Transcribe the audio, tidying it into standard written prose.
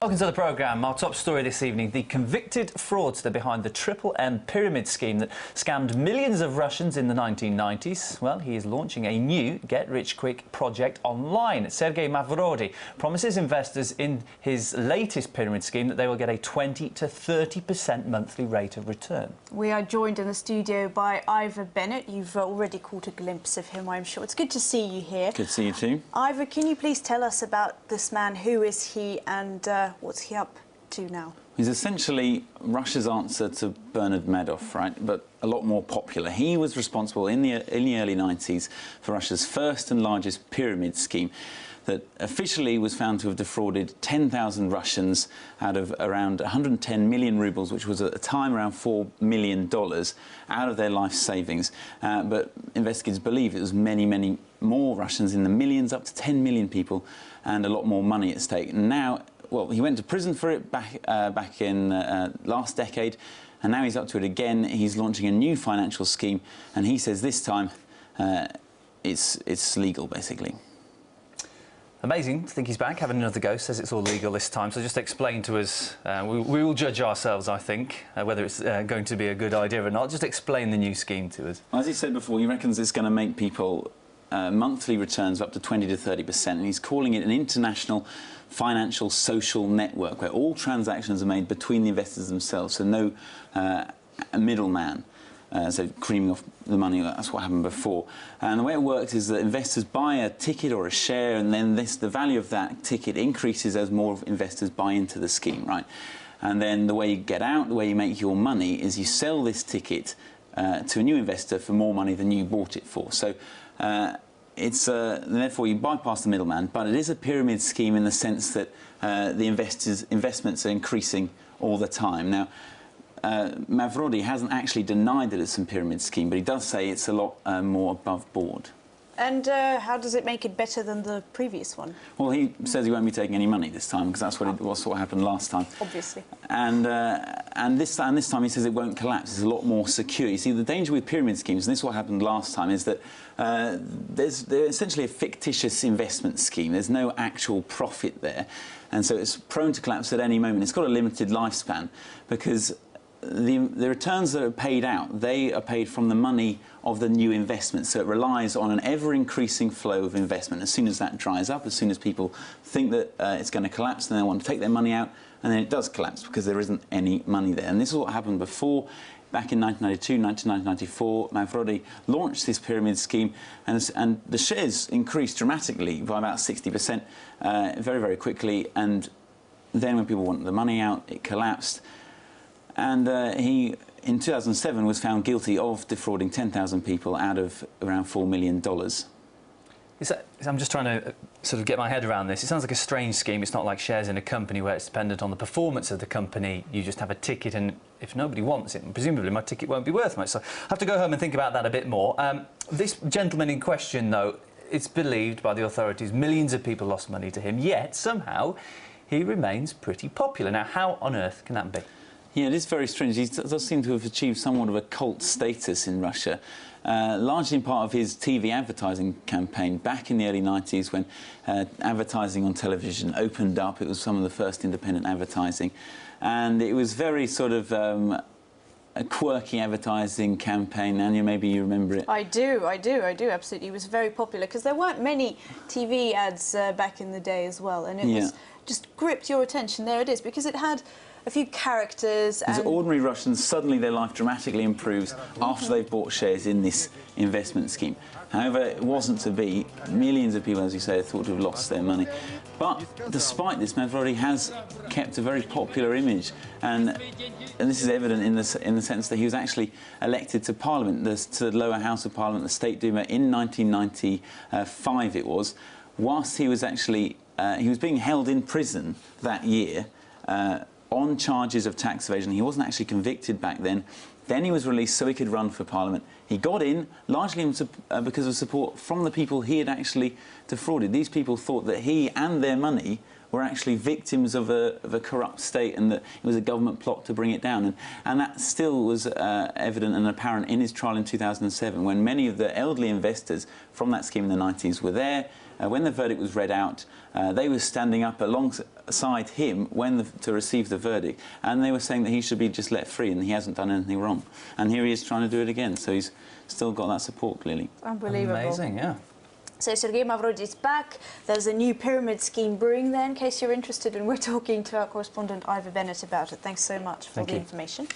Welcome to the programme. Our top story this evening, the convicted fraudster behind the MMM pyramid scheme that scammed millions of Russians in the 1990s. Well, he is launching a new get-rich-quick project online. Sergei Mavrodi promises investors in his latest pyramid scheme that they will get a 20 to 30% monthly rate of return. We are joined in the studio by Ivor Bennett. You've already caught a glimpse of him, I'm sure. It's good to see you here. Good to see you too. Ivor, can you please tell us about this man? Who is he and what's he up to now? He's essentially Russia's answer to Bernard Madoff, right? But a lot more popular. He was responsible in the early 90s for Russia's first and largest pyramid scheme that officially was found to have defrauded 10,000 Russians out of around 110 million rubles, which was at the time around $4 million, out of their life savings. But investigators believe it was many, many more Russians, in the millions, up to 10 million people, and a lot more money at stake. And now, well, he went to prison for it back in last decade, and now he's up to it again. He's launching a new financial scheme, and he says this time it's legal, basically. Amazing to think he's back, having another go. Says it's all legal this time. So just explain to us, we will judge ourselves, I think, whether it's going to be a good idea or not. Just explain the new scheme to us. As he said before, he reckons it's going to make people monthly returns of up to 20 to 30%, and he's calling it an international financial social network where all transactions are made between the investors themselves, so no middleman. So creaming off the money, that's what happened before. And the way it works is that investors buy a ticket or a share, and then the value of that ticket increases as more investors buy into the scheme, right? And then the way you get out, the way you make your money, is you sell this ticket to a new investor for more money than you bought it for. So therefore you bypass the middleman, but it is a pyramid scheme in the sense that the investments are increasing all the time. Now, Mavrodi hasn't actually denied that it's a pyramid scheme, but he does say it's a lot more above board. And how does it make it better than the previous one? Well, he says he won't be taking any money this time, because that's what happened last time. Obviously. And this time he says it won't collapse. It's a lot more secure. You see, the danger with pyramid schemes, and this is what happened last time, is that they're essentially a fictitious investment scheme. There's no actual profit there, and so it's prone to collapse at any moment. It's got a limited lifespan, because the returns that are paid out, they are paid from the money of the new investment, so it relies on an ever-increasing flow of investment. As soon as that dries up, as soon as people think that it's going to collapse, then they want to take their money out, and then it does collapse because there isn't any money there. And this is what happened before. Back in 1992, 1994, Mavrodi launched this pyramid scheme, and the shares increased dramatically by about 60%, very, very quickly. And then when people wanted the money out, it collapsed. And he, in 2007, was found guilty of defrauding 10,000 people out of around $4 million. I'm just trying to sort of get my head around this. It sounds like a strange scheme. It's not like shares in a company where it's dependent on the performance of the company. You just have a ticket, and if nobody wants it, presumably my ticket won't be worth much. So I have to go home and think about that a bit more. This gentleman in question, though, it's believed by the authorities millions of people lost money to him, yet somehow he remains pretty popular. Now, how on earth can that be? Yeah, it is very strange. He does seem to have achieved somewhat of a cult status in Russia, largely in part of his TV advertising campaign back in the early 90s, when advertising on television opened up. It was some of the first independent advertising, and it was very sort of a quirky advertising campaign. Anya, maybe you remember it. I do, absolutely. It was very popular because there weren't many TV ads back in the day as well, and it was just gripped your attention. There it is, because it had a few characters. As ordinary Russians, suddenly their life dramatically improves after they've bought shares in this investment scheme. However, it wasn't to be. Millions of people, as you say, are thought to have lost their money. But despite this, Mavrodi has kept a very popular image, and this is evident in the sense that he was actually elected to Parliament, to the lower house of Parliament, the State Duma, in 1995 it was, whilst he was actually he was being held in prison that year on charges of tax evasion. He wasn't actually convicted back then. Then he was released so he could run for Parliament. He got in largely because of support from the people he had actually defrauded. These people thought that he and their money were actually victims of a corrupt state, and that it was a government plot to bring it down. And that still was evident and apparent in his trial in 2007, when many of the elderly investors from that scheme in the 90s were there, when the verdict was read out, they were standing up alongside him to receive the verdict, and they were saying that he should be just let free and he hasn't done anything wrong. And here he is trying to do it again, so he's still got that support, clearly. Unbelievable. Amazing, yeah. So Sergei Mavrodi is back. There's a new pyramid scheme brewing there, in case you're interested, and we're talking to our correspondent Ivor Bennett about it. Thanks so much for the information.